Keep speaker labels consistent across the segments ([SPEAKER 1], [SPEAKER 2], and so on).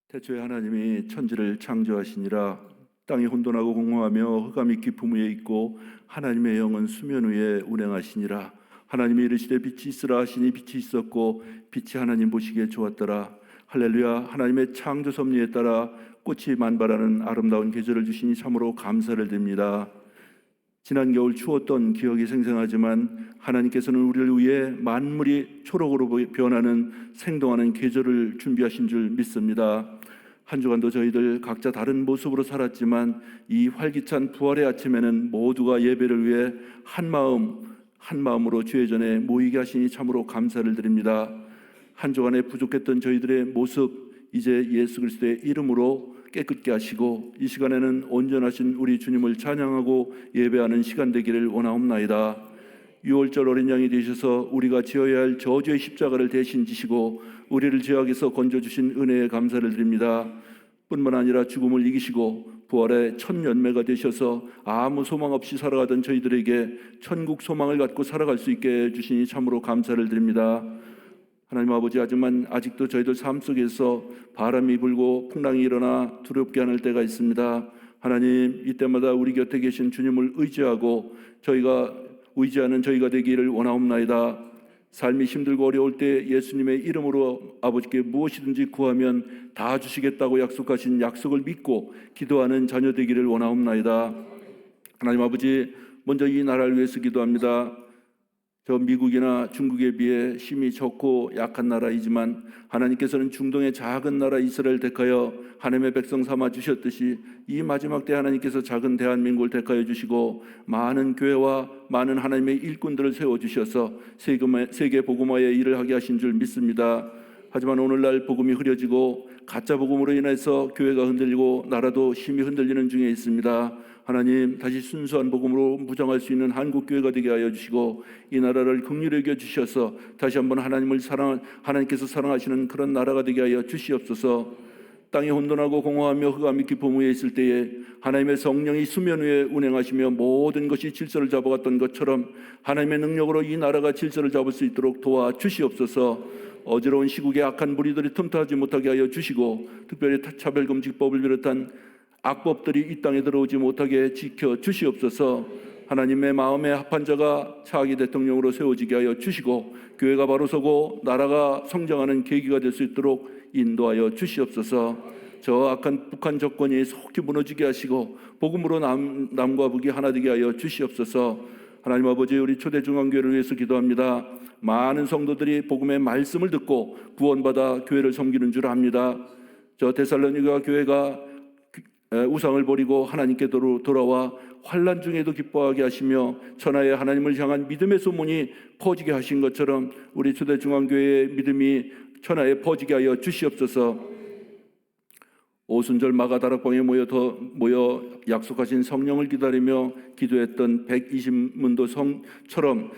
[SPEAKER 1] 태초에 하나님이 천지를 창조하시니라. 땅이 혼돈하고 공허하며 흑암이 깊음 위에 있고 하나님의 영은 수면 위에 운행하시니라. 하나님이 이르시되 빛이 있으라 하시니 빛이 있었고 빛이 하나님 보시기에 좋았더라. 할렐루야. 하나님의 창조 섭리에 따라 꽃이 만발하는 아름다운 계절을 주시니 참으로 감사를 드립니다. 지난 겨울 추웠던 기억이 생생하지만 하나님께서는 우리를 위해 만물이 초록으로 변하는 생동하는 계절을 준비하신 줄 믿습니다. 한 주간도 저희들 각자 다른 모습으로 살았지만 이 활기찬 부활의 아침에는 모두가 예배를 위해 한 마음으로 주의 전에 모이게 하시니 참으로 감사를 드립니다. 한 주간에 부족했던 저희들의 모습 이제 예수 그리스도의 이름으로 깨끗게 하시고 이 시간에는 온전하신 우리 주님을 찬양하고 예배하는 시간 되기를 원하옵나이다. 유월절 어린 양이 되셔서 우리가 지어야 할 저주의 십자가를 대신 지시고 우리를 죄악에서 건져주신 은혜에 감사를 드립니다. 뿐만 아니라 죽음을 이기시고 부활의 첫 열매가 되셔서 아무 소망 없이 살아가던 저희들에게 천국 소망을 갖고 살아갈 수 있게 해주시니 참으로 감사를 드립니다. 하나님 아버지, 하지만 아직도 저희들 삶 속에서 바람이 불고 풍랑이 일어나 두렵게 하는 때가 있습니다. 하나님, 이때마다 우리 곁에 계신 주님을 의지하고 저희가 의지하는 저희가 되기를 원하옵나이다. 삶이 힘들고 어려울 때 예수님의 이름으로 아버지께 무엇이든지 구하면 다 주시겠다고 약속하신 약속을 믿고 기도하는 자녀 되기를 원하옵나이다. 하나님 아버지, 먼저 이 나라를 위해서 기도합니다. 저 미국이나 중국에 비해 힘이 적고 약한 나라이지만 하나님께서는 중동의 작은 나라 이스라엘 택하여 하나님의 백성 삼아 주셨듯이 이 마지막 때 하나님께서 작은 대한민국을 택하여 주시고 많은 교회와 많은 하나님의 일꾼들을 세워주셔서 세계 복음화의 일을 하게 하신 줄 믿습니다. 하지만 오늘날 복음이 흐려지고 가짜 복음으로 인해서 교회가 흔들리고 나라도 심히 흔들리는 중에 있습니다. 하나님, 다시 순수한 복음으로 무장할 수 있는 한국교회가 되게 하여 주시고 이 나라를 긍휼히 여겨 주셔서 다시 한번 하나님께서 사랑하시는 그런 나라가 되게 하여 주시옵소서. 땅이 혼돈하고 공허하며 흑암이 깊음 위에 있을 때에 하나님의 성령이 수면 위에 운행하시며 모든 것이 질서를 잡아갔던 것처럼 하나님의 능력으로 이 나라가 질서를 잡을 수 있도록 도와주시옵소서. 어지러운 시국에 악한 무리들이 틈타지 못하게 하여 주시고 특별히 차별금지법을 비롯한 악법들이 이 땅에 들어오지 못하게 지켜 주시옵소서. 하나님의 마음에 합한 자가 차기 대통령으로 세워지게 하여 주시고 교회가 바로 서고 나라가 성장하는 계기가 될 수 있도록 인도하여 주시옵소서. 저 악한 북한 정권이 속히 무너지게 하시고 복음으로 남과 북이 하나 되게 하여 주시옵소서. 하나님 아버지, 우리 초대중앙교회를 위해서 기도합니다. 많은 성도들이 복음의 말씀을 듣고 구원받아 교회를 섬기는 줄 압니다. 저 데살로니가 교회가 우상을 버리고 하나님께 돌아와 환난 중에도 기뻐하게 하시며 천하에 하나님을 향한 믿음의 소문이 퍼지게 하신 것처럼 우리 초대중앙교회의 믿음이 천하에 퍼지게 하여 주시옵소서. 오순절 마가다락방에 모여 약속하신 성령을 기다리며 기도했던 120문도 성처럼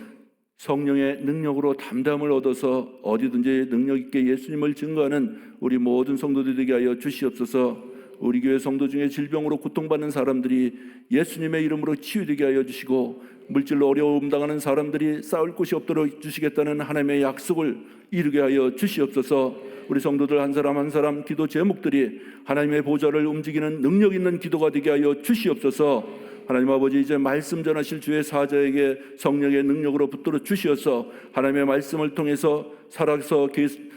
[SPEAKER 1] 성령의 능력으로 담담을 얻어서 어디든지 능력 있게 예수님을 증거하는 우리 모든 성도들이 되게 하여 주시옵소서. 우리 교회 성도 중에 질병으로 고통받는 사람들이 예수님의 이름으로 치유되게 하여 주시고 물질로 어려움 당하는 사람들이 싸울 곳이 없도록 주시겠다는 하나님의 약속을 이루게 하여 주시옵소서. 우리 성도들 한 사람 한 사람 기도 제목들이 하나님의 보좌를 움직이는 능력 있는 기도가 되게 하여 주시옵소서. 하나님 아버지, 이제 말씀 전하실 주의 사자에게 성령의 능력으로 붙들어 주시어서 하나님의 말씀을 통해서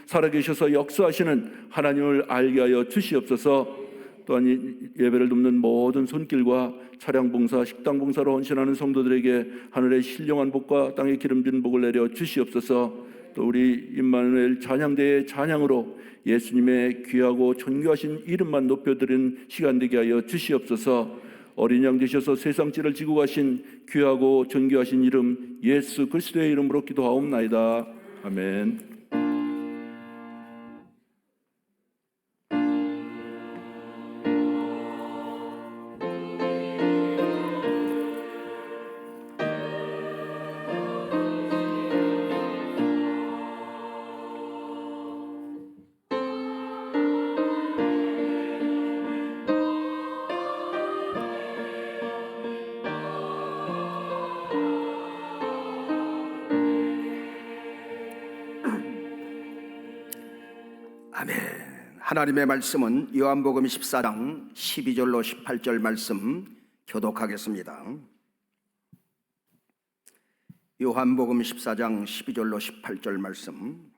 [SPEAKER 1] 살아계셔서 역사하시는 하나님을 알게 하여 주시옵소서. 또한 예배를 돕는 모든 손길과 차량 봉사, 식당 봉사로 헌신하는 성도들에게 하늘의 신령한 복과 땅의 기름진 복을 내려 주시옵소서. 또 우리 임마누엘 찬양대의 찬양으로 예수님의 귀하고 존귀하신 이름만 높여드리는 시간 되게 하여 주시옵소서. 어린 양 되셔서 세상지를 지고 가신 귀하고 존귀하신 이름 예수 그리스도의 이름으로 기도하옵나이다. 아멘. 아멘.
[SPEAKER 2] 하나님의 말씀은 요한복음 14장 12절로 18절 말씀 교독하겠습니다. 요한복음 14장 12절로 18절 말씀.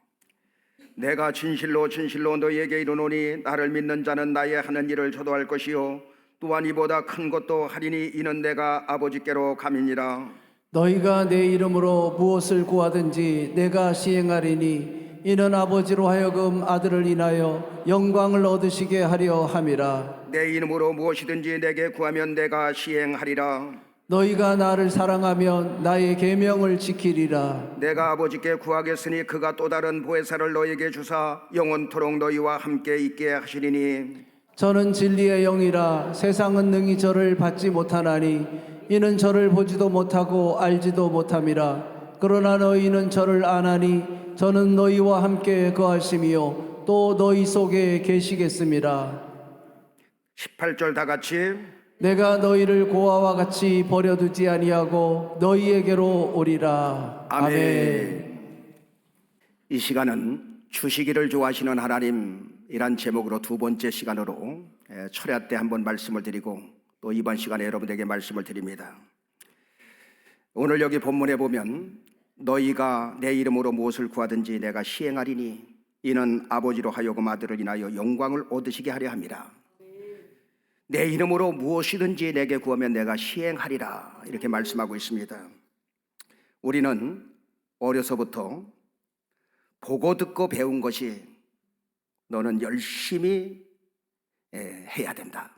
[SPEAKER 2] 내가 진실로 진실로 너희에게 이르노니 나를 믿는 자는 나의 하는 일을 저도 할 것이요 또한 이보다 큰 것도 하리니 이는 내가 아버지께로 감이니라.
[SPEAKER 3] 너희가 내 이름으로 무엇을 구하든지 내가 시행하리니 이는 아버지로 하여금 아들을 인하여 영광을 얻으시게 하려 함이라.
[SPEAKER 2] 내 이름으로 무엇이든지 내게 구하면 내가 시행하리라.
[SPEAKER 3] 너희가 나를 사랑하면 나의 계명을 지키리라.
[SPEAKER 2] 내가 아버지께 구하겠으니 그가 또 다른 보혜사를 너희에게 주사 영원토록 너희와 함께 있게 하시리니.
[SPEAKER 3] 저는 진리의 영이라 세상은 능히 저를 받지 못하나니 이는 저를 보지도 못하고 알지도 못함이라. 그러나 너희는 저를 아나니 저는 너희와 함께 거하심이요 또 너희 속에 계시겠습니다.
[SPEAKER 2] 18절 다 같이.
[SPEAKER 3] 내가 너희를 고아와 같이 버려두지 아니하고 너희에게로 오리라.
[SPEAKER 2] 아멘. 이 시간은 주시기를 좋아하시는 하나님이란 제목으로 두 번째 시간으로 철야 때 한번 말씀을 드리고 또 이번 시간에 여러분에게 말씀을 드립니다. 오늘 여기 본문에 보면 너희가 내 이름으로 무엇을 구하든지 내가 시행하리니 이는 아버지로 하여금 아들을 인하여 영광을 얻으시게 하려 함이라. 내 이름으로 무엇이든지 내게 구하면 내가 시행하리라 이렇게 말씀하고 있습니다. 우리는 어려서부터 보고 듣고 배운 것이 너는 열심히 해야 된다.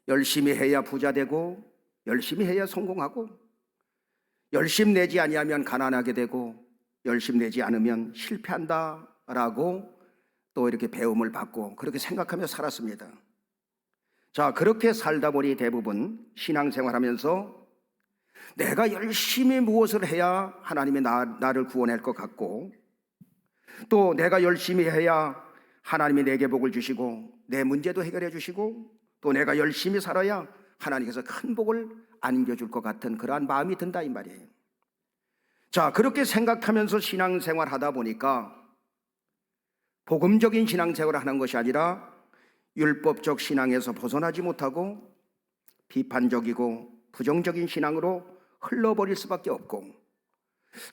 [SPEAKER 2] 열심히 해야 부자 되고 열심히 해야 성공하고 열심 내지 아니하면 가난하게 되고 열심 내지 않으면 실패한다라고 또 이렇게 배움을 받고 그렇게 생각하며 살았습니다. 자, 그렇게 살다 보니 대부분 신앙생활하면서 내가 열심히 무엇을 해야 하나님이 나를 구원할 것 같고 또 내가 열심히 해야 하나님이 내게 복을 주시고 내 문제도 해결해 주시고 또 내가 열심히 살아야 하나님께서 큰 복을 안겨줄 것 같은 그러한 마음이 든다 이 말이에요. 자, 그렇게 생각하면서 신앙생활 하다 보니까 복음적인 신앙생활을 하는 것이 아니라 율법적 신앙에서 벗어나지 못하고 비판적이고 부정적인 신앙으로 흘러버릴 수밖에 없고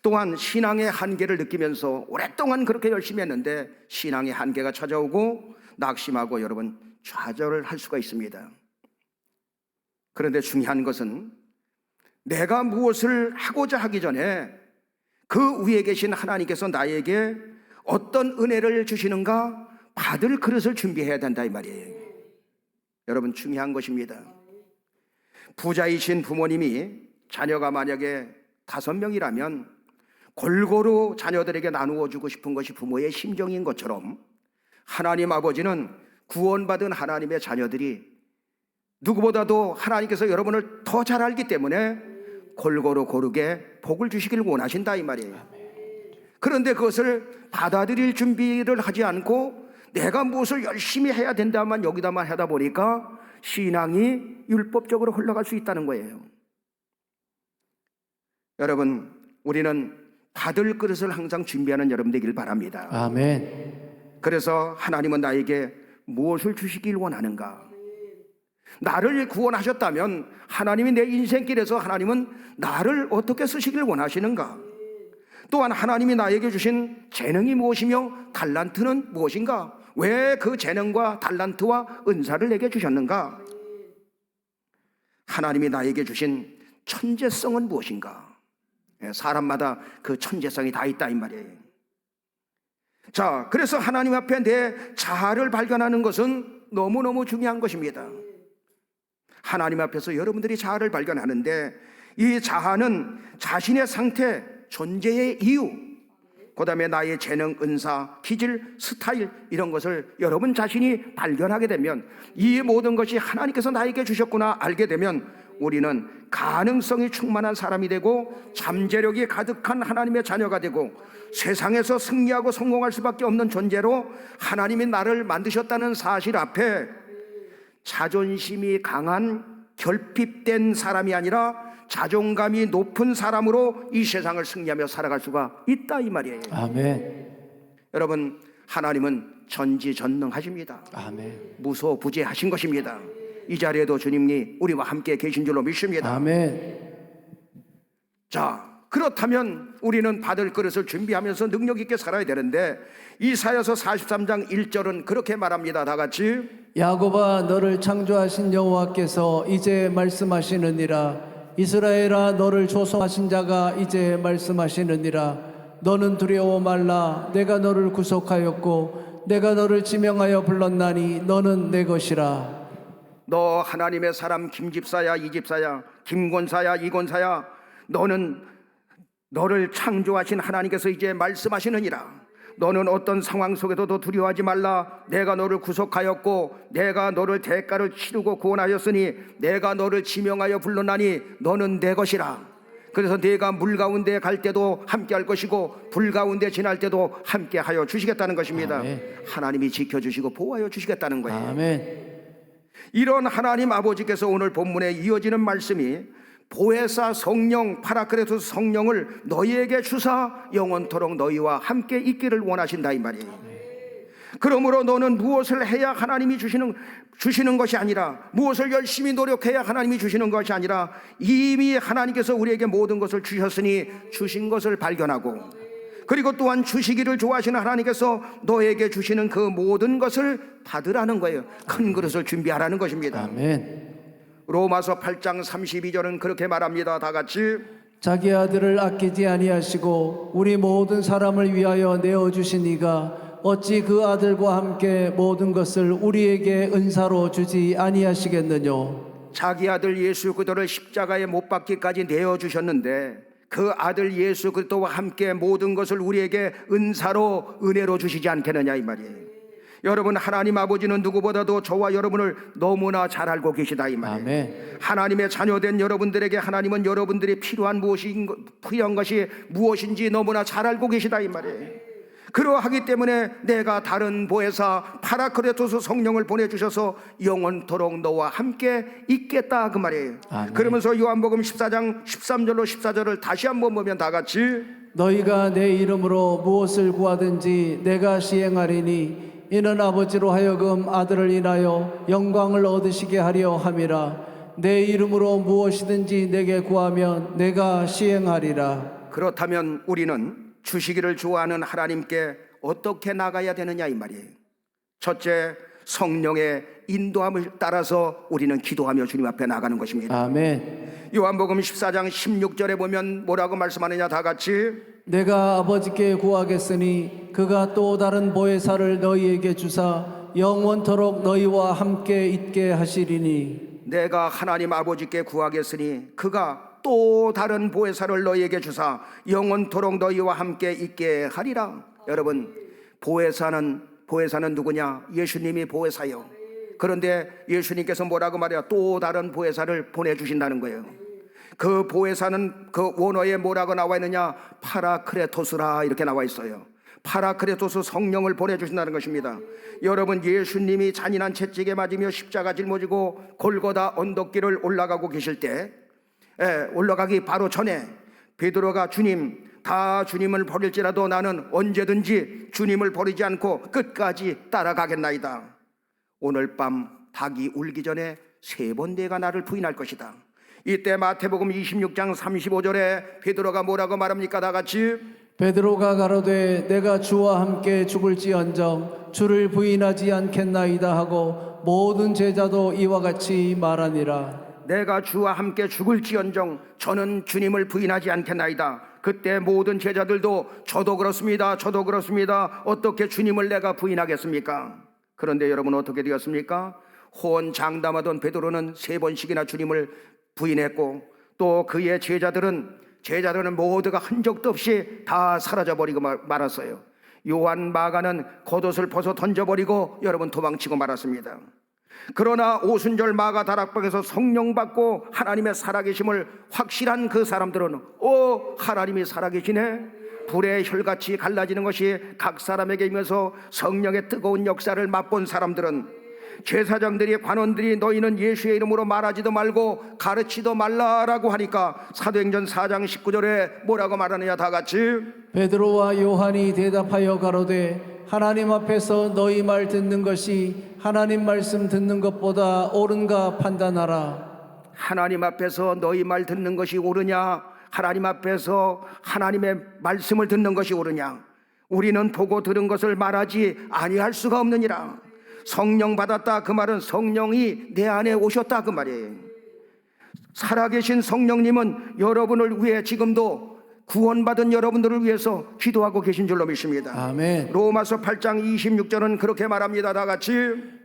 [SPEAKER 2] 또한 신앙의 한계를 느끼면서 오랫동안 그렇게 열심히 했는데 신앙의 한계가 찾아오고 낙심하고 여러분 좌절을 할 수가 있습니다. 그런데 중요한 것은 내가 무엇을 하고자 하기 전에 그 위에 계신 하나님께서 나에게 어떤 은혜를 주시는가 받을 그릇을 준비해야 된다 이 말이에요. 여러분 중요한 것입니다. 부자이신 부모님이 자녀가 만약에 5명이라면 골고루 자녀들에게 나누어 주고 싶은 것이 부모의 심정인 것처럼 하나님 아버지는 구원받은 하나님의 자녀들이 누구보다도 하나님께서 여러분을 더 잘 알기 때문에 골고루 고르게 복을 주시기를 원하신다 이 말이에요. 그런데 그것을 받아들일 준비를 하지 않고 내가 무엇을 열심히 해야 된다만 여기다만 하다 보니까 신앙이 율법적으로 흘러갈 수 있다는 거예요. 여러분 우리는 받을 그릇을 항상 준비하는 여러분 되길 바랍니다.
[SPEAKER 3] 아멘.
[SPEAKER 2] 그래서 하나님은 나에게 무엇을 주시길 원하는가? 나를 구원하셨다면 하나님이 내 인생길에서 하나님은 나를 어떻게 쓰시길 원하시는가? 또한 하나님이 나에게 주신 재능이 무엇이며 달란트는 무엇인가? 왜 그 재능과 달란트와 은사를 내게 주셨는가? 하나님이 나에게 주신 천재성은 무엇인가? 사람마다 그 천재성이 다 있다 이 말이에요. 자, 그래서 하나님 앞에 내 자아를 발견하는 것은 너무너무 중요한 것입니다. 하나님 앞에서 여러분들이 자아를 발견하는데 이 자아는 자신의 상태, 존재의 이유, 그 다음에 나의 재능, 은사, 기질, 스타일 이런 것을 여러분 자신이 발견하게 되면 이 모든 것이 하나님께서 나에게 주셨구나 알게 되면 우리는 가능성이 충만한 사람이 되고 잠재력이 가득한 하나님의 자녀가 되고 세상에서 승리하고 성공할 수밖에 없는 존재로 하나님이 나를 만드셨다는 사실 앞에 자존심이 강한 결핍된 사람이 아니라 자존감이 높은 사람으로 이 세상을 승리하며 살아갈 수가 있다 이 말이에요.
[SPEAKER 3] 아멘.
[SPEAKER 2] 여러분 하나님은 전지전능하십니다.
[SPEAKER 3] 아멘.
[SPEAKER 2] 무소부재하신 것입니다. 이 자리에도 주님이 우리와 함께 계신 줄로 믿습니다.
[SPEAKER 3] 아멘.
[SPEAKER 2] 자, 그렇다면 우리는 받을 그릇을 준비하면서 능력 있게 살아야 되는데 이사야서 43장 1절은 그렇게 말합니다. 다 같이
[SPEAKER 3] 야곱아 너를 창조하신 여호와께서 이제 말씀하시느니라. 이스라엘아 너를 조성하신 자가 이제 말씀하시느니라. 너는 두려워 말라. 내가 너를 구속하였고 내가 너를 지명하여 불렀나니 너는 내 것이라.
[SPEAKER 2] 너 하나님의 사람 김집사야 이집사야 김권사야 이권사야 너는 너를 창조하신 하나님께서 이제 말씀하시느니라. 너는 어떤 상황 속에서도 두려워하지 말라. 내가 너를 구속하였고 내가 너를 대가를 치르고 구원하였으니 내가 너를 지명하여 불렀나니 너는 내 것이라. 그래서 내가 물 가운데 갈 때도 함께 할 것이고 불 가운데 지날 때도 함께 하여 주시겠다는 것입니다.
[SPEAKER 3] 아멘.
[SPEAKER 2] 하나님이 지켜주시고 보호하여 주시겠다는 거예요.
[SPEAKER 3] 아멘.
[SPEAKER 2] 이런 하나님 아버지께서 오늘 본문에 이어지는 말씀이 보혜사 성령 파라크레토스 성령을 너희에게 주사 영원토록 너희와 함께 있기를 원하신다 이 말이에요. 그러므로 너는 무엇을 해야 하나님이 주시는 것이 아니라 무엇을 열심히 노력해야 하나님이 주시는 것이 아니라 이미 하나님께서 우리에게 모든 것을 주셨으니 주신 것을 발견하고 그리고 또한 주시기를 좋아하시는 하나님께서 너에게 주시는 그 모든 것을 받으라는 거예요. 큰 그릇을 준비하라는 것입니다.
[SPEAKER 3] 아멘.
[SPEAKER 2] 로마서 8장 32절은 그렇게 말합니다. 다 같이
[SPEAKER 3] 자기 아들을 아끼지 아니하시고 우리 모든 사람을 위하여 내어 주시니가 어찌 그 아들과 함께 모든 것을 우리에게 은사로 주지 아니하시겠느냐.
[SPEAKER 2] 자기 아들 예수 그리스도를 십자가에 못 박기까지 내어 주셨는데 그 아들 예수 그리스도와 함께 모든 것을 우리에게 은사로 은혜로 주시지 않겠느냐 이 말이에요. 여러분 하나님 아버지는 누구보다도 저와 여러분을 너무나 잘 알고 계시다 이 말이에요.
[SPEAKER 3] 아멘.
[SPEAKER 2] 하나님의 자녀된 여러분들에게 하나님은 여러분들이 필요한 것이 무엇인지 너무나 잘 알고 계시다 이 말이에요. 그러하기 때문에 내가 다른 보혜사 파라크레토스 성령을 보내주셔서 영원토록 너와 함께 있겠다 그 말이에요.
[SPEAKER 3] 아멘.
[SPEAKER 2] 그러면서 요한복음 14장 13절로 14절을 다시 한번 보면 다 같이
[SPEAKER 3] 너희가 내 이름으로 무엇을 구하든지 내가 시행하리니 이는 아버지로 하여금 아들을 인하여 영광을 얻으시게 하려 함이라. 내 이름으로 무엇이든지 내게 구하면 내가 시행하리라.
[SPEAKER 2] 그렇다면 우리는 주시기를 좋아하는 하나님께 어떻게 나가야 되느냐 이 말이에요. 첫째, 성령의 인도함을 따라서 우리는 기도하며 주님 앞에 나가는 것입니다.
[SPEAKER 3] 아멘.
[SPEAKER 2] 요한복음 14장 16절에 보면 뭐라고 말씀하느냐 다 같이
[SPEAKER 3] 내가 아버지께 구하겠으니 그가 또 다른 보혜사를 너희에게 주사 영원토록 너희와 함께 있게 하시리니.
[SPEAKER 2] 내가 하나님 아버지께 구하겠으니 그가 또 다른 보혜사를 너희에게 주사 영원토록 너희와 함께 있게 하리라. 여러분 보혜사는 누구냐? 예수님이 보혜사요. 그런데 예수님께서 뭐라고 말해요? 또 다른 보혜사를 보내주신다는 거예요. 그 보혜사는 그 원어에 뭐라고 나와 있느냐? 파라크레토스라 이렇게 나와 있어요. 파라크레토스 성령을 보내주신다는 것입니다. 여러분 예수님이 잔인한 채찍에 맞으며 십자가 짊어지고 골고다 언덕길을 올라가고 계실 때 올라가기 바로 전에 베드로가 주님 다 주님을 버릴지라도 나는 언제든지 주님을 버리지 않고 끝까지 따라가겠나이다. 오늘 밤 닭이 울기 전에 3번 내가 나를 부인할 것이다. 이때 마태복음 26장 35절에 베드로가 뭐라고 말합니까? 다 같이
[SPEAKER 3] 베드로가 가로되 내가 주와 함께 죽을지언정 주를 부인하지 않겠나이다 하고 모든 제자도 이와 같이 말하니라.
[SPEAKER 2] 내가 주와 함께 죽을지언정 저는 주님을 부인하지 않겠나이다. 그때 모든 제자들도 저도 그렇습니다. 어떻게 주님을 내가 부인하겠습니까? 그런데 여러분 어떻게 되었습니까? 호언장담하던 베드로는 3번씩이나 주님을 부인했고 또 그의 제자들은 모두가 흔적도 없이 다 사라져버리고 말았어요. 요한 마가는 겉옷을 벗어 던져버리고 여러분 도망치고 말았습니다. 그러나 오순절 마가 다락방에서 성령 받고 하나님의 살아계심을 확실한 그 사람들은 하나님이 살아계시네. 불의 혈같이 갈라지는 것이 각 사람에게 임해서 성령의 뜨거운 역사를 맛본 사람들은 제사장들이 관원들이 너희는 예수의 이름으로 말하지도 말고 가르치도 말라라고 하니까 사도행전 4장 19절에 뭐라고 말하느냐 다 같이
[SPEAKER 3] 베드로와 요한이 대답하여 가로되 하나님 앞에서 너희 말 듣는 것이 하나님 말씀 듣는 것보다 옳은가 판단하라.
[SPEAKER 2] 하나님 앞에서 너희 말 듣는 것이 옳으냐, 하나님 앞에서 하나님의 말씀을 듣는 것이 옳으냐. 우리는 보고 들은 것을 말하지 아니할 수가 없느니라. 성령 받았다 그 말은 성령이 내 안에 오셨다 그 말이에요. 살아계신 성령님은 여러분을 위해 지금도 구원받은 여러분들을 위해서 기도하고 계신 줄로 믿습니다.
[SPEAKER 3] 아멘.
[SPEAKER 2] 로마서 8장 26절은 그렇게 말합니다. 다 같이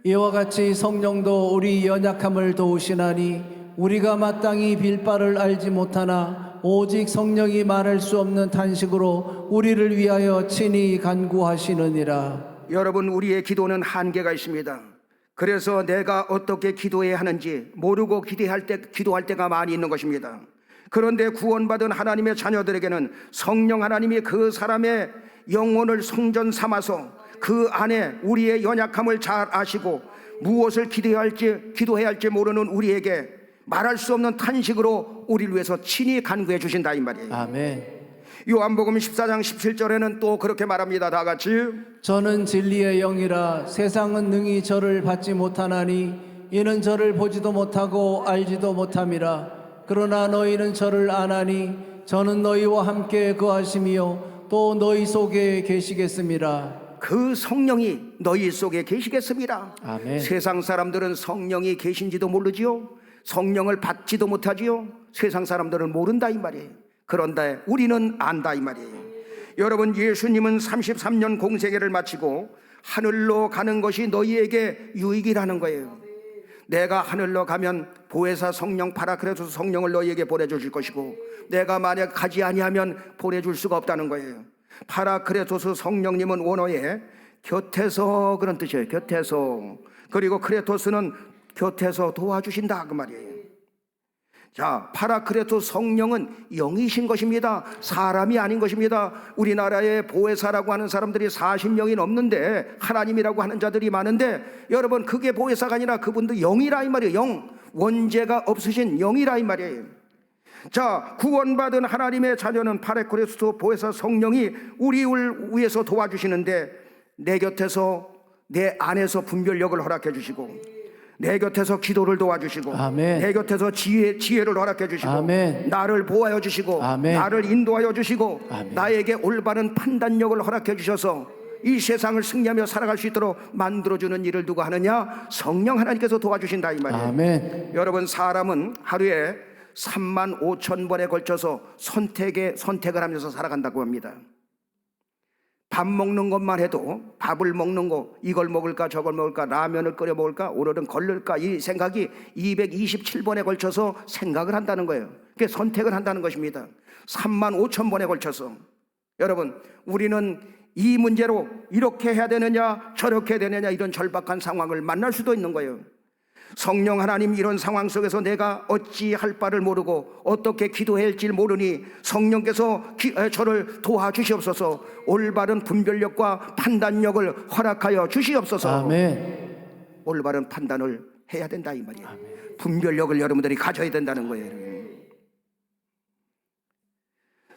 [SPEAKER 3] 이와 같이 성령도 우리 연약함을 도우시나니 우리가 마땅히 빌 바를 알지 못하나 오직 성령이 말할 수 없는 탄식으로 우리를 위하여 친히 간구하시느니라.
[SPEAKER 2] 여러분, 우리의 기도는 한계가 있습니다. 그래서 내가 어떻게 기도해야 하는지 모르고 기도할 때가 많이 있는 것입니다. 그런데 구원받은 하나님의 자녀들에게는 성령 하나님이 그 사람의 영혼을 성전 삼아서 그 안에 우리의 연약함을 잘 아시고 무엇을 기도해야 할지 모르는 우리에게 말할 수 없는 탄식으로 우리를 위해서 친히 간구해 주신다 이 말이에요.
[SPEAKER 3] 아멘.
[SPEAKER 2] 요한복음 14장 17절에는 또 그렇게 말합니다. 다 같이
[SPEAKER 3] 저는 진리의 영이라 세상은 능히 저를 받지 못하나니 이는 저를 보지도 못하고 알지도 못함이라. 그러나 너희는 저를 아나니 저는 너희와 함께 거하심이요 또 너희 속에 계시겠습니다.
[SPEAKER 2] 그 성령이 너희 속에 계시겠습니다.
[SPEAKER 3] 아멘.
[SPEAKER 2] 세상 사람들은 성령이 계신지도 모르지요. 성령을 받지도 못하지요. 세상 사람들은 모른다 이 말이에요. 그런데 우리는 안다 이 말이에요. 여러분, 예수님은 33년 공생애를 마치고 하늘로 가는 것이 너희에게 유익이라는 거예요. 내가 하늘로 가면 보혜사 성령 파라크레토스 성령을 너희에게 보내주실 것이고 내가 만약 가지 아니하면 보내줄 수가 없다는 거예요. 파라크레토스 성령님은 원어에 곁에서 그런 뜻이에요. 곁에서. 그리고 크레토스는 곁에서 도와주신다 그 말이에요. 자, 파라크레토스 성령은 영이신 것입니다. 사람이 아닌 것입니다. 우리나라에 보혜사라고 하는 사람들이 40명이 넘는데 하나님이라고 하는 자들이 많은데 여러분, 그게 보혜사가 아니라 그분도 영이라 이 말이에요. 영, 원죄가 없으신 영이라 이 말이에요. 자, 구원받은 하나님의 자녀는 파라크레토스 보혜사 성령이 우리를 위해서 도와주시는데 내 곁에서 내 안에서 분별력을 허락해 주시고 내 곁에서 기도를 도와주시고
[SPEAKER 3] 아멘.
[SPEAKER 2] 내 곁에서 지혜를 허락해 주시고
[SPEAKER 3] 아멘.
[SPEAKER 2] 나를 보호하여 주시고
[SPEAKER 3] 아멘.
[SPEAKER 2] 나를 인도하여 주시고
[SPEAKER 3] 아멘.
[SPEAKER 2] 나에게 올바른 판단력을 허락해 주셔서 이 세상을 승리하며 살아갈 수 있도록 만들어주는 일을 누가 하느냐? 성령 하나님께서 도와주신다 이 말이에요.
[SPEAKER 3] 아멘.
[SPEAKER 2] 여러분, 사람은 하루에 3만 5천 번에 걸쳐서 선택을 하면서 살아간다고 합니다. 밥 먹는 것만 해도 밥을 먹는 거 이걸 먹을까 저걸 먹을까 라면을 끓여 먹을까 오늘은 걸를까 이 생각이 227번에 걸쳐서 생각을 한다는 거예요. 그게 선택을 한다는 것입니다. 3만 5천 번에 걸쳐서. 여러분, 우리는 이 문제로 이렇게 해야 되느냐 저렇게 해야 되느냐 이런 절박한 상황을 만날 수도 있는 거예요. 성령 하나님, 이런 상황 속에서 내가 어찌할 바를 모르고 어떻게 기도해야 할지 모르니 성령께서 저를 도와주시옵소서. 올바른 분별력과 판단력을 허락하여 주시옵소서.
[SPEAKER 3] 아멘.
[SPEAKER 2] 올바른 판단을 해야 된다 이 말이에요. 분별력을 여러분들이 가져야 된다는 거예요.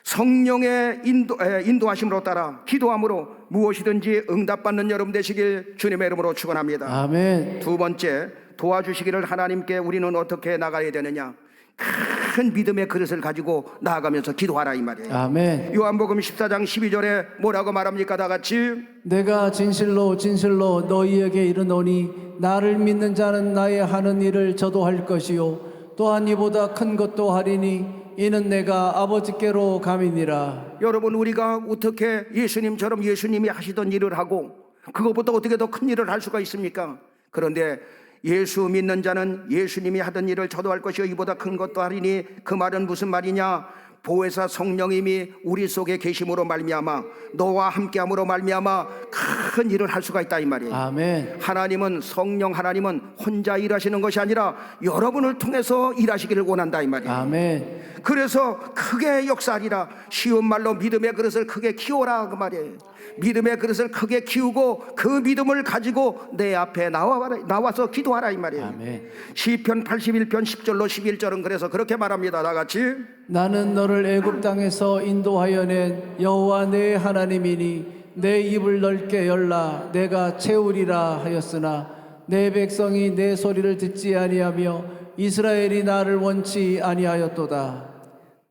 [SPEAKER 2] 성령의 인도하심으로 따라 기도함으로 무엇이든지 응답받는 여러분 되시길 주님의 이름으로 축원합니다.
[SPEAKER 3] 아멘.
[SPEAKER 2] 두 번째, 도와주시기를 하나님께 우리는 어떻게 나가야 되느냐? 큰 믿음의 그릇을 가지고 나아가면서 기도하라 이 말이에요.
[SPEAKER 3] 아멘.
[SPEAKER 2] 요한복음 14장 12절에 뭐라고 말합니까? 다 같이
[SPEAKER 3] 내가 진실로 진실로 너희에게 이르노니 나를 믿는 자는 나의 하는 일을 저도 할 것이요 또한 이보다 큰 것도 하리니 이는 내가 아버지께로 감이니라.
[SPEAKER 2] 여러분, 우리가 어떻게 예수님처럼 예수님이 하시던 일을 하고 그것보다 어떻게 더 큰 일을 할 수가 있습니까? 그런데 예수 믿는 자는 예수님이 하던 일을 저도 할 것이요 이보다 큰 것도 하리니, 그 말은 무슨 말이냐? 보혜사 성령님이 우리 속에 계심으로 말미암아 너와 함께함으로 말미암아 큰 일을 할 수가 있다 이 말이에요.
[SPEAKER 3] 아멘.
[SPEAKER 2] 하나님은, 성령 하나님은 혼자 일하시는 것이 아니라 여러분을 통해서 일하시기를 원한다 이 말이에요.
[SPEAKER 3] 아멘.
[SPEAKER 2] 그래서 크게 역사하리라. 쉬운 말로 믿음의 그릇을 크게 키워라 그 말이에요. 믿음의 그릇을 크게 키우고 그 믿음을 가지고 내 앞에 나와서 기도하라 이 말이에요.
[SPEAKER 3] 아멘.
[SPEAKER 2] 시편 81편 10절로 11절은 그래서 그렇게 말합니다. 다 같이
[SPEAKER 3] 나는 너를 애굽 땅에서 인도하여 낸 여호와 내 하나님이니 내 입을 넓게 열라 내가 채우리라 하였으나 내 백성이 내 소리를 듣지 아니하며 이스라엘이 나를 원치 아니하였도다.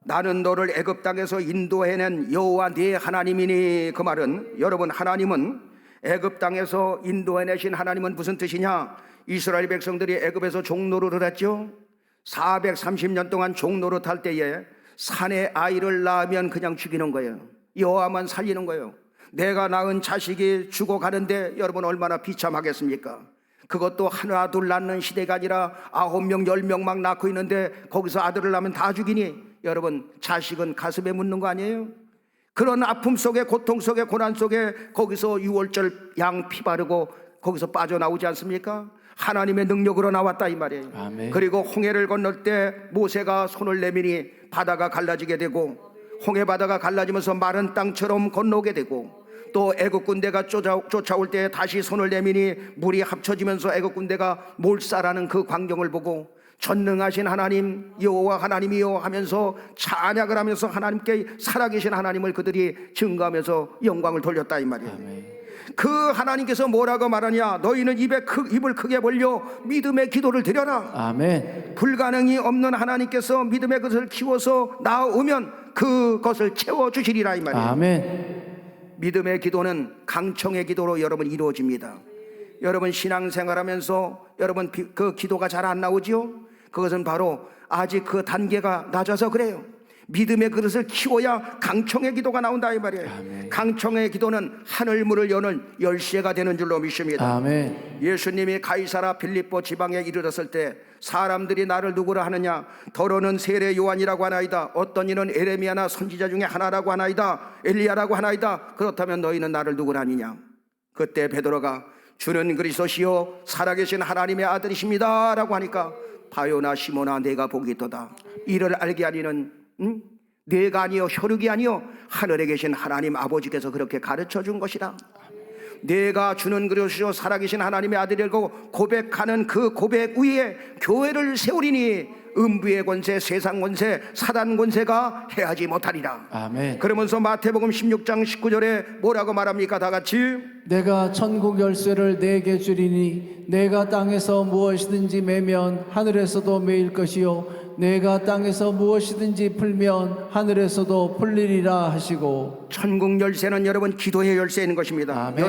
[SPEAKER 2] 나는 너를 애굽 땅에서 인도해낸 여호와 네 하나님이니. 그 말은 여러분, 하나님은 애굽 땅에서 인도해내신 하나님은 무슨 뜻이냐? 이스라엘 백성들이 애굽에서 종노릇을 했죠. 430년 동안 종노릇 할 때에 산에 아이를 낳으면 그냥 죽이는 거예요. 여호와만 살리는 거예요. 내가 낳은 자식이 죽어가는데 여러분 얼마나 비참하겠습니까? 그것도 하나 둘 낳는 시대가 아니라 9명 10명 막 낳고 있는데 거기서 아들을 낳으면 다 죽이니 여러분, 자식은 가슴에 묻는 거 아니에요? 그런 아픔 속에, 고통 속에, 고난 속에 거기서 유월절 양 피 바르고 거기서 빠져나오지 않습니까? 하나님의 능력으로 나왔다 이 말이에요.
[SPEAKER 3] 아멘.
[SPEAKER 2] 그리고 홍해를 건널 때 모세가 손을 내미니 바다가 갈라지게 되고, 홍해 바다가 갈라지면서 마른 땅처럼 건너게 되고, 또 애국 군대가 쫓아올 때 다시 손을 내미니 물이 합쳐지면서 애국 군대가 몰살하는 그 광경을 보고 전능하신 하나님 여호와 하나님이요 하면서 찬양을 하면서 하나님께 살아계신 하나님을 그들이 증거하면서 영광을 돌렸다 이 말이에요.
[SPEAKER 3] 아멘.
[SPEAKER 2] 그 하나님께서 뭐라고 말하냐? 너희는 입을 크게 벌려 믿음의 기도를 드려라.
[SPEAKER 3] 아멘.
[SPEAKER 2] 불가능이 없는 하나님께서 믿음의 것을 키워서 나오면 그것을 채워주시리라 이 말이에요.
[SPEAKER 3] 아멘.
[SPEAKER 2] 믿음의 기도는 강청의 기도로 여러분 이루어집니다. 여러분 신앙생활하면서 여러분 그 기도가 잘 안 나오지요? 그것은 바로 아직 그 단계가 낮아서 그래요. 믿음의 그릇을 키워야 강청의 기도가 나온다 이 말이에요.
[SPEAKER 3] 아멘.
[SPEAKER 2] 강청의 기도는 하늘문을 여는 열쇠가 되는 줄로 믿습니다.
[SPEAKER 3] 아멘.
[SPEAKER 2] 예수님이 가이사라 빌립보 지방에 이르렀을 때 사람들이 나를 누구라 하느냐? 더러는 세례 요한이라고 하나이다. 어떤 이는 에레미야나 선지자 중에 하나라고 하나이다. 엘리야라고 하나이다. 그렇다면 너희는 나를 누구라 하느냐? 그때 베드로가 주는 그리스도시요 살아계신 하나님의 아들이십니다 라고 하니까 바요나 시몬아 내가 복이 있도다. 이를 알게 하니는 내가 아니요 혈육이 아니요 하늘에 계신 하나님 아버지께서 그렇게 가르쳐 준 것이다. 내가 주는 그리스도 살아계신 하나님의 아들이라고 고백하는 그 고백 위에 교회를 세우리니 음부의 권세, 세상 권세, 사단 권세가 해하지 못하리라.
[SPEAKER 3] 아멘.
[SPEAKER 2] 그러면서 마태복음 16장 19절에 뭐라고 말합니까? 다 같이
[SPEAKER 3] 내가 천국 열쇠를 내게 주리니 내가 땅에서 무엇이든지 매면 하늘에서도 매일 것이요 내가 땅에서 무엇이든지 풀면 하늘에서도 풀리리라 하시고.
[SPEAKER 2] 천국 열쇠는 여러분 기도의 열쇠인 것입니다.
[SPEAKER 3] 아멘.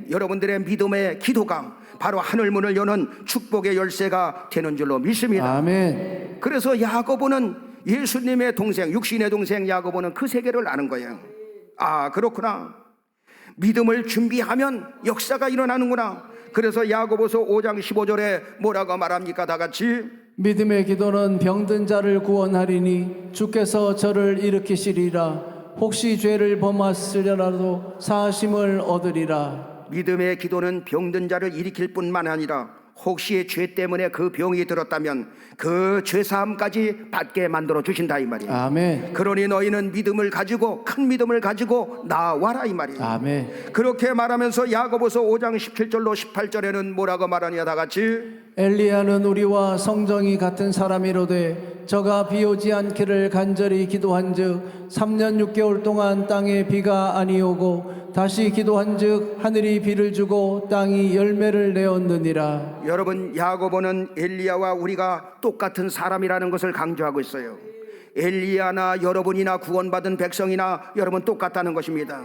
[SPEAKER 2] 여러분들의 믿음의 기도가 바로 하늘문을 여는 축복의 열쇠가 되는 줄로 믿습니다.
[SPEAKER 3] 아멘.
[SPEAKER 2] 그래서 야고보는 예수님의 동생, 육신의 동생 야고보는 그 세계를 아는 거예요. 아 그렇구나. 믿음을 준비하면 역사가 일어나는구나. 그래서 야고보서 5장 15절에 뭐라고 말합니까? 다 같이
[SPEAKER 3] 믿음의 기도는 병든 자를 구원하리니 주께서 저를 일으키시리라. 혹시 죄를 범하시려라도 사하심을 얻으리라.
[SPEAKER 2] 믿음의 기도는 병든 자를 일으킬 뿐만 아니라 혹시 죄 때문에 그 병이 들었다면 그 죄사함까지 받게 만들어 주신다 이 말이에요.
[SPEAKER 3] 아멘.
[SPEAKER 2] 그러니 너희는 믿음을 가지고 큰 믿음을 가지고 나와라 이 말이에요.
[SPEAKER 3] 아멘.
[SPEAKER 2] 그렇게 말하면서 야고보서 5장 17절로 18절에는 뭐라고 말하냐? 다 같이
[SPEAKER 3] 엘리야는 우리와 성정이 같은 사람이로되 저가 비 오지 않기를 간절히 기도한즉 3년 6개월 동안 땅에 비가 아니오고 다시 기도한즉 하늘이 비를 주고 땅이 열매를 내었느니라.
[SPEAKER 2] 여러분 야고보는 엘리야와 우리가 똑같은 사람이라는 것을 강조하고 있어요. 엘리야나 여러분이나 구원받은 백성이나 여러분 똑같다는 것입니다.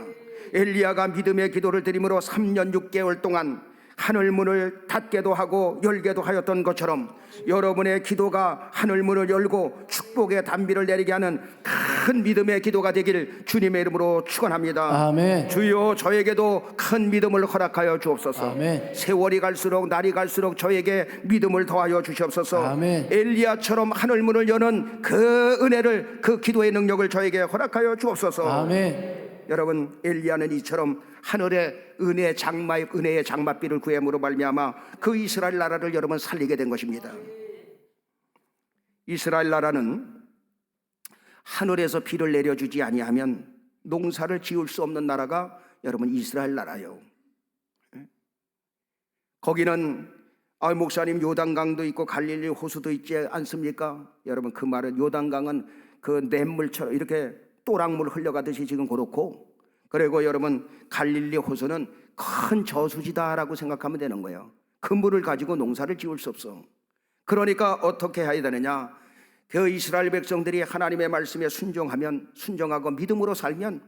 [SPEAKER 2] 엘리야가 믿음의 기도를 드림으로 3년 6개월 동안 하늘문을 닫게도 하고 열게도 하였던 것처럼 여러분의 기도가 하늘문을 열고 축복의 단비를 내리게 하는 큰 믿음의 기도가 되길 주님의 이름으로 축원합니다.
[SPEAKER 3] 아멘.
[SPEAKER 2] 주여 저에게도 큰 믿음을 허락하여 주옵소서.
[SPEAKER 3] 아멘.
[SPEAKER 2] 세월이 갈수록 날이 갈수록 저에게 믿음을 더하여 주시옵소서.
[SPEAKER 3] 아멘.
[SPEAKER 2] 엘리야처럼 하늘문을 여는 그 은혜를, 그 기도의 능력을 저에게 허락하여 주옵소서.
[SPEAKER 3] 아멘.
[SPEAKER 2] 여러분 엘리야는 이처럼 하늘의 은혜의 장맛비를 구함으로 말미암아 그 이스라엘 나라를 여러분 살리게 된 것입니다. 이스라엘 나라는 하늘에서 비를 내려주지 아니하면 농사를 지을 수 없는 나라가 여러분 이스라엘 나라예요. 거기는 목사님 요단강도 있고 갈릴리 호수도 있지 않습니까? 여러분 그 말은 요단강은 그 냇물처럼 이렇게 또랑물 흘려가듯이 지금 그렇고 그리고 여러분 갈릴리 호수는 큰 저수지다라고 생각하면 되는 거예요. 그 물을 가지고 농사를 지을 수 없어. 그러니까 어떻게 해야 되느냐? 그 이스라엘 백성들이 하나님의 말씀에 순종하고 믿음으로 살면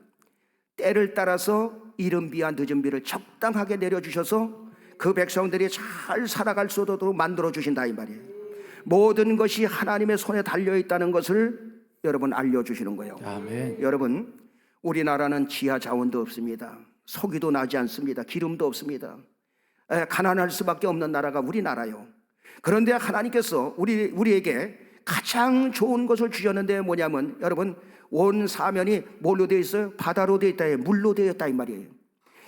[SPEAKER 2] 때를 따라서 이른 비와 늦은 비를 적당하게 내려주셔서 그 백성들이 잘 살아갈 수 있도록 만들어 주신다 이 말이에요. 모든 것이 하나님의 손에 달려 있다는 것을 여러분 알려주시는 거예요.
[SPEAKER 3] 아멘.
[SPEAKER 2] 여러분, 우리나라는 지하 자원도 없습니다. 석유도 나지 않습니다. 기름도 없습니다. 가난할 수밖에 없는 나라가 우리나라요. 그런데 하나님께서 우리에게 가장 좋은 것을 주셨는데 뭐냐면 여러분, 온 사면이 뭘로 되어 있어요? 바다로 되어 있다, 물로 되어 있다 이 말이에요.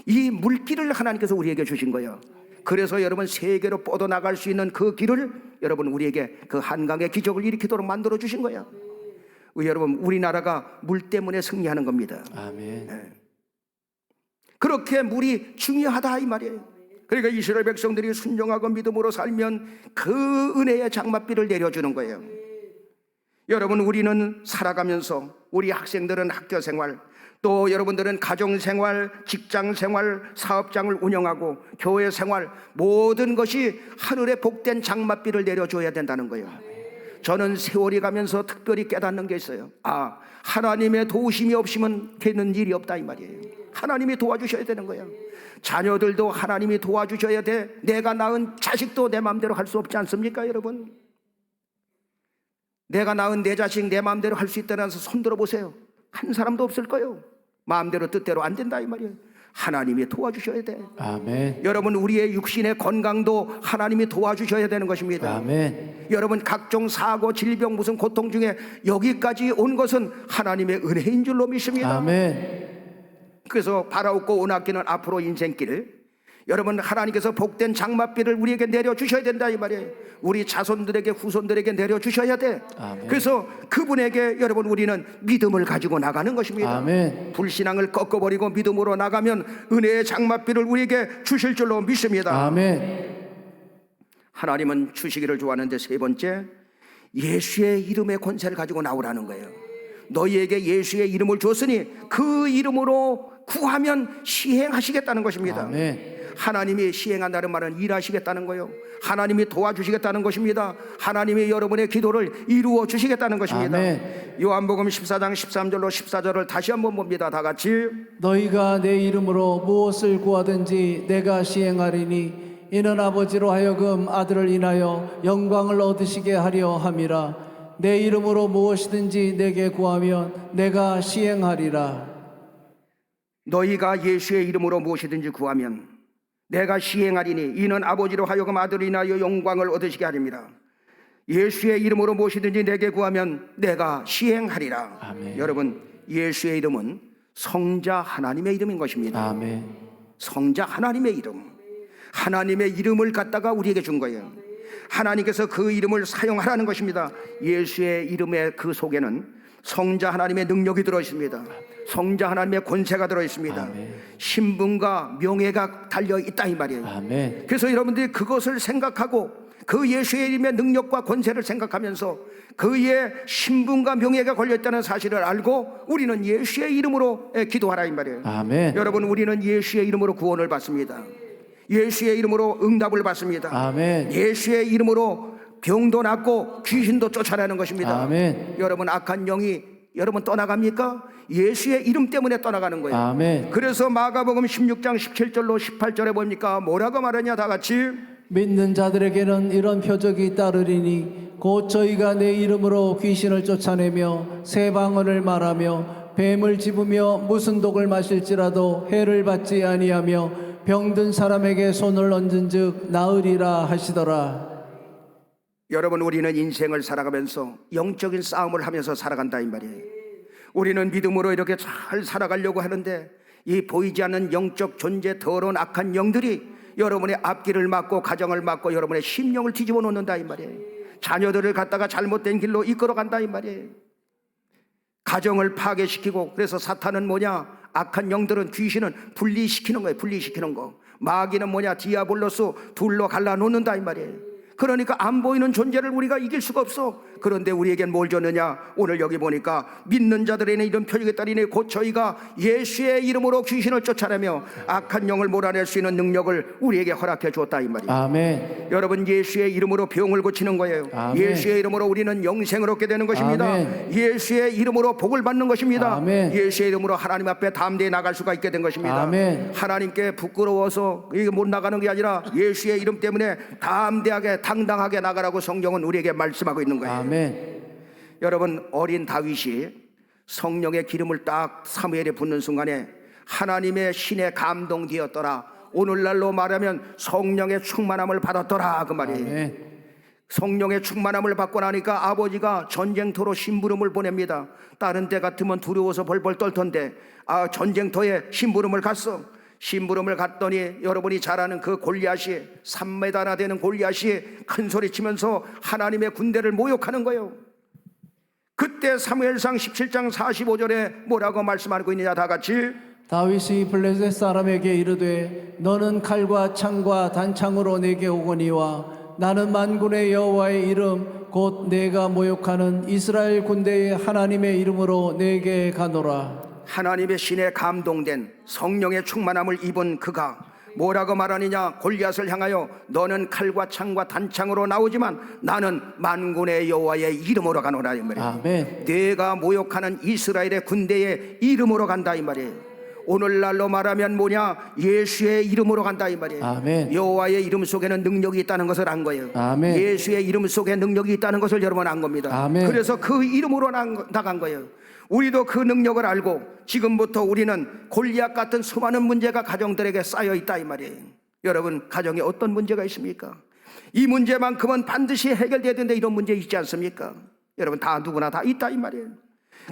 [SPEAKER 2] 이 물길을 하나님께서 우리에게 주신 거예요. 그래서 여러분 세계로 뻗어나갈 수 있는 그 길을 여러분 우리에게 그 한강의 기적을 일으키도록 만들어 주신 거예요. 여러분 우리나라가 물 때문에 승리하는 겁니다.
[SPEAKER 3] 아멘.
[SPEAKER 2] 그렇게 물이 중요하다 이 말이에요. 그러니까 이스라엘 백성들이 순종하고 믿음으로 살면 그 은혜의 장맛비를 내려주는 거예요. 여러분 우리는 살아가면서 우리 학생들은 학교생활, 또 여러분들은 가정생활, 직장생활, 사업장을 운영하고 교회생활, 모든 것이 하늘의 복된 장맛비를 내려줘야 된다는 거예요. 저는 세월이 가면서 특별히 깨닫는 게 있어요. 하나님의 도우심이 없으면 되는 일이 없다 이 말이에요. 하나님이 도와주셔야 되는 거예요. 자녀들도 하나님이 도와주셔야 돼. 내가 낳은 자식도 내 마음대로 할 수 없지 않습니까 여러분? 내가 낳은 내 자식 내 마음대로 할 수 있다는 손 들어보세요. 한 사람도 없을 거예요. 마음대로 뜻대로 안 된다 이 말이에요. 하나님이 도와주셔야 돼.
[SPEAKER 3] 아멘.
[SPEAKER 2] 여러분 우리의 육신의 건강도 하나님이 도와주셔야 되는 것입니다.
[SPEAKER 3] 아멘.
[SPEAKER 2] 여러분 각종 사고, 질병, 무슨 고통 중에 여기까지 온 것은 하나님의 은혜인 줄로 믿습니다.
[SPEAKER 3] 아멘.
[SPEAKER 2] 그래서 바라옵고 온학기는 앞으로 인생길, 여러분 하나님께서 복된 장맛비를 우리에게 내려주셔야 된다 이 말이에요. 우리 자손들에게 후손들에게 내려주셔야 돼.
[SPEAKER 3] 아멘.
[SPEAKER 2] 그래서 그분에게 여러분 우리는 믿음을 가지고 나가는 것입니다.
[SPEAKER 3] 아멘.
[SPEAKER 2] 불신앙을 꺾어버리고 믿음으로 나가면 은혜의 장맛비를 우리에게 주실 줄로 믿습니다.
[SPEAKER 3] 아멘.
[SPEAKER 2] 하나님은 주시기를 좋아하는데 세 번째, 예수의 이름의 권세를 가지고 나오라는 거예요. 너희에게 예수의 이름을 줬으니 그 이름으로 구하면 시행하시겠다는 것입니다.
[SPEAKER 3] 아멘.
[SPEAKER 2] 하나님이 시행한다는 말은 일하시겠다는 거예요. 하나님이 도와주시겠다는 것입니다. 하나님이 여러분의 기도를 이루어 주시겠다는 것입니다.
[SPEAKER 3] 아멘.
[SPEAKER 2] 요한복음 14장 13절로 14절을 다시 한번 봅니다. 다 같이.
[SPEAKER 3] 너희가 내 이름으로 무엇을 구하든지 내가 시행하리니 이는 아버지로 하여금 아들을 인하여 영광을 얻으시게 하려 함이라. 내 이름으로 무엇이든지 내게 구하면 내가 시행하리라.
[SPEAKER 2] 너희가 예수의 이름으로 무엇이든지 구하면 내가 시행하리니 이는 아버지로 하여금 아들을 인하여 영광을 얻으시게 하리라. 예수의 이름으로 무엇이든지 내게 구하면 내가 시행하리라.
[SPEAKER 3] 아멘.
[SPEAKER 2] 여러분 예수의 이름은 성자 하나님의 이름인 것입니다.
[SPEAKER 3] 아멘.
[SPEAKER 2] 성자 하나님의 이름, 하나님의 이름을 갖다가 우리에게 준 거예요. 하나님께서 그 이름을 사용하라는 것입니다. 예수의 이름의 그 속에는 성자 하나님의 능력이 들어있습니다. 성자 하나님의 권세가 들어있습니다.
[SPEAKER 3] 아멘.
[SPEAKER 2] 신분과 명예가 달려있다 이 말이에요.
[SPEAKER 3] 아멘.
[SPEAKER 2] 그래서 여러분들이 그것을 생각하고 그 예수의 이름의 능력과 권세를 생각하면서 그의 신분과 명예가 걸려있다는 사실을 알고 우리는 예수의 이름으로 기도하라 이 말이에요.
[SPEAKER 3] 아멘.
[SPEAKER 2] 여러분 우리는 예수의 이름으로 구원을 받습니다. 예수의 이름으로 응답을 받습니다.
[SPEAKER 3] 아멘.
[SPEAKER 2] 예수의 이름으로 병도 낫고 귀신도 쫓아내는 것입니다.
[SPEAKER 3] 아멘.
[SPEAKER 2] 여러분 악한 영이 여러분 떠나갑니까? 예수의 이름 때문에 떠나가는 거예요.
[SPEAKER 3] 아멘.
[SPEAKER 2] 그래서 마가복음 16장 17절로 18절에 뭡니까? 뭐라고 말하냐 다 같이.
[SPEAKER 3] 믿는 자들에게는 이런 표적이 따르리니 곧 저희가 내 이름으로 귀신을 쫓아내며 새 방언을 말하며 뱀을 집으며 무슨 독을 마실지라도 해를 받지 아니하며 병든 사람에게 손을 얹은즉 나으리라 하시더라.
[SPEAKER 2] 여러분 우리는 인생을 살아가면서 영적인 싸움을 하면서 살아간다 이 말이에요. 우리는 믿음으로 이렇게 잘 살아가려고 하는데 이 보이지 않는 영적 존재, 더러운 악한 영들이 여러분의 앞길을 막고 가정을 막고 여러분의 심령을 뒤집어 놓는다 이 말이에요. 자녀들을 갖다가 잘못된 길로 이끌어 간다 이 말이에요. 가정을 파괴시키고, 그래서 사탄은 뭐냐? 악한 영들은, 귀신은 분리시키는 거예요. 분리시키는 거. 마귀는 뭐냐? 디아블로스 둘로 갈라놓는다 이 말이에요. 그러니까 안 보이는 존재를 우리가 이길 수가 없어. 그런데 우리에겐 뭘 줬느냐? 오늘 여기 보니까 믿는 자들에는 이런 표적에 따르니 곧 저희가 예수의 이름으로 귀신을 쫓아내며 악한 영을 몰아낼 수 있는 능력을 우리에게 허락해 주었다 이 말이에요.
[SPEAKER 3] 아멘.
[SPEAKER 2] 여러분, 예수의 이름으로 병을 고치는 거예요.
[SPEAKER 3] 아멘.
[SPEAKER 2] 예수의 이름으로 우리는 영생을 얻게 되는 것입니다.
[SPEAKER 3] 아멘.
[SPEAKER 2] 예수의 이름으로 복을 받는 것입니다.
[SPEAKER 3] 아멘.
[SPEAKER 2] 예수의 이름으로 하나님 앞에 담대히 나갈 수가 있게 된 것입니다.
[SPEAKER 3] 아멘.
[SPEAKER 2] 하나님께 부끄러워서 이게 못 나가는 게 아니라 예수의 이름 때문에 담대하게 당당하게 나가라고 성경은 우리에게 말씀하고 있는 거예요.
[SPEAKER 3] 아멘.
[SPEAKER 2] 여러분, 어린 다윗이 성령의 기름을 딱 사무엘에 붓는 순간에 하나님의 신에 감동되었더라. 오늘날로 말하면 성령의 충만함을 받았더라 그 말이에요.
[SPEAKER 3] 아멘.
[SPEAKER 2] 성령의 충만함을 받고 나니까 아버지가 전쟁터로 심부름을 보냅니다. 다른 때 같으면 두려워서 벌벌 떨 텐데 전쟁터에 심부름을 갔어. 심부름을 갔더니 여러분이 잘 아는 그 골리앗이 3m나 되는 골리앗이 큰 소리 치면서 하나님의 군대를 모욕하는 거예요. 그때 사무엘상 17장 45절에 뭐라고 말씀하고 있느냐? 다 같이
[SPEAKER 3] 다윗이 블레셋 사람에게 이르되 너는 칼과 창과 단창으로 내게 오거니와 나는 만군의 여호와의 이름 곧 내가 모욕하는 이스라엘 군대의 하나님의 이름으로 내게 가노라.
[SPEAKER 2] 하나님의 신에 감동된 성령의 충만함을 입은 그가 뭐라고 말하느냐? 골리앗을 향하여 너는 칼과 창과 단창으로 나오지만 나는 만군의 여호와의 이름으로 가노라 이 말이에요.
[SPEAKER 3] 아멘.
[SPEAKER 2] 내가 모욕하는 이스라엘의 군대의 이름으로 간다 이 말이에요. 오늘날로 말하면 뭐냐? 예수의 이름으로 간다 이 말이에요.
[SPEAKER 3] 아멘.
[SPEAKER 2] 여호와의 이름 속에는 능력이 있다는 것을 안 거예요.
[SPEAKER 3] 아멘.
[SPEAKER 2] 예수의 이름 속에 능력이 있다는 것을 여러분 안 겁니다.
[SPEAKER 3] 아멘.
[SPEAKER 2] 그래서 그 이름으로 나간 거예요. 우리도 그 능력을 알고 지금부터 우리는 골리앗 같은 수많은 문제가 가정들에게 쌓여 있다 이 말이에요. 여러분, 가정에 어떤 문제가 있습니까? 이 문제만큼은 반드시 해결돼야 되는데 이런 문제 있지 않습니까? 여러분, 다 누구나 다 있다 이 말이에요.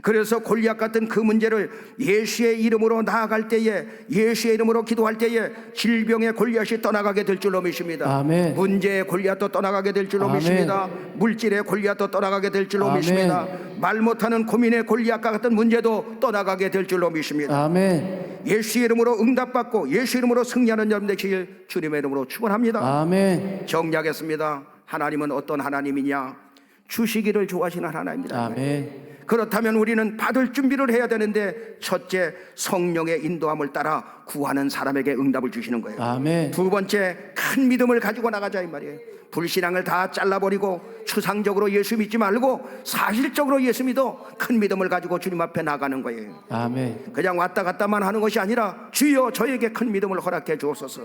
[SPEAKER 2] 그래서 골리앗 같은 그 문제를 예수의 이름으로 나아갈 때에, 예수의 이름으로 기도할 때에 질병의 골리앗이 떠나가게 될 줄로 믿습니다.
[SPEAKER 3] 아멘.
[SPEAKER 2] 문제의 골리앗도 떠나가게 될 줄로
[SPEAKER 3] 아멘.
[SPEAKER 2] 믿습니다. 물질의 골리앗도 떠나가게 될 줄로
[SPEAKER 3] 아멘.
[SPEAKER 2] 믿습니다. 말 못하는 고민의 골리앗과 같은 문제도 떠나가게 될 줄로 믿습니다.
[SPEAKER 3] 아멘.
[SPEAKER 2] 예수의 이름으로 응답받고 예수 이름으로 승리하는 여러분 되시길 주님의 이름으로 축원합니다.
[SPEAKER 3] 아멘.
[SPEAKER 2] 정리하겠습니다. 하나님은 어떤 하나님이냐? 주시기를 좋아하시는 하나님입니다.
[SPEAKER 3] 아멘.
[SPEAKER 2] 그렇다면 우리는 받을 준비를 해야 되는데, 첫째, 성령의 인도함을 따라 구하는 사람에게 응답을 주시는 거예요.
[SPEAKER 3] 아멘.
[SPEAKER 2] 두 번째, 큰 믿음을 가지고 나가자 이 말이에요. 불신앙을 다 잘라버리고 추상적으로 예수 믿지 말고 사실적으로 예수 믿어 큰 믿음을 가지고 주님 앞에 나가는 거예요.
[SPEAKER 3] 아멘.
[SPEAKER 2] 그냥 왔다 갔다만 하는 것이 아니라 주여 저에게 큰 믿음을 허락해 주옵소서.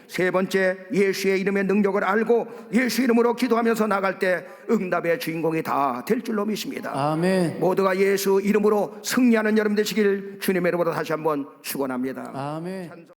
[SPEAKER 2] 세 번째, 예수의 이름의 능력을 알고 예수 이름으로 기도하면서 나갈 때 응답의 주인공이 다 될 줄로 믿습니다.
[SPEAKER 3] 아멘.
[SPEAKER 2] 모두가 예수 이름으로 승리하는 여러분 되시길 주님의 이름으로 다시 한번 축원합니다.
[SPEAKER 3] 아멘.